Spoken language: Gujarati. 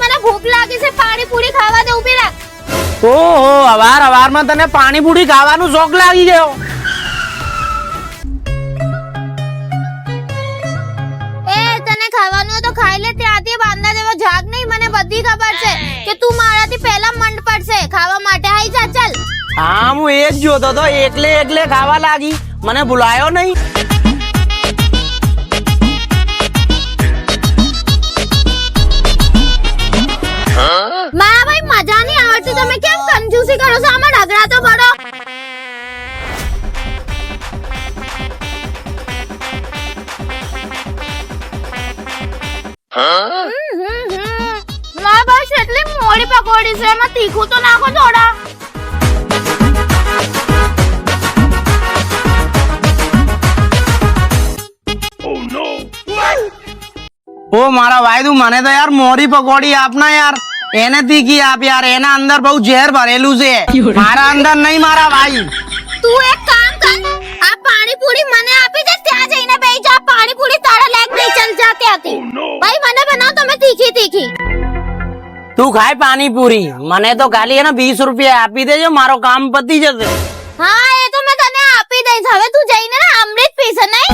મને ભૂખ લાગી છે, પાણીપુરી ખાવા દે, ઊભી રાખ. ઓહો, અવાર તને પાણીપુરી ખાવાનું શોખ લાગી ગયો. એ તને ખાવાનું તો ખાઈ લે, ત્યાંથી બાંધા જેવો જાગ નહીં. મને બધી ખબર છે કે તું મારાથી પહેલા મંડ પડશે ખાવા માટે. આઈ જા, ચાલ. હા, હું એ જ જોતો તો, એકલે ખાવા લાગી, મને ભૂલાયો નહીં. મારા ભાઈ મજા નહીં આવતી, તમે કેમ કંજૂસી કરો છો? આમાં ઢગલા તો ભરો. મારા ભાઈ એટલી મોડી પકોડી છે, એમાં તીખું તો નાખો થોડા. ઓ મારા ભાઈ, તું મને તો યાર મોરી પકોડી આપના યાર. એને તીખી આપ યાર, એના અંદર બહુ ઝેર ભરેલું છે. મારા અંદર નહીં મારા ભાઈ. તું એક કામ કર, આ પાણીપુરી મને આપી દે, ત્યાં જઈને બેસી જા. પાણીપુરી તારા લેગ નહીં, ચાલ જા ત્યાંથી. ભાઈ મને બનાવ તમે તીખી. તું ખાય પાણીપુરી, મને તો ખાલી એને 20 રૂપિયા આપી દેજો, મારો કામ પતી જશે. હા, એ તો મેં તને આપી દઈશ. હવે તું જઈને અમૃત પીશે નહીં.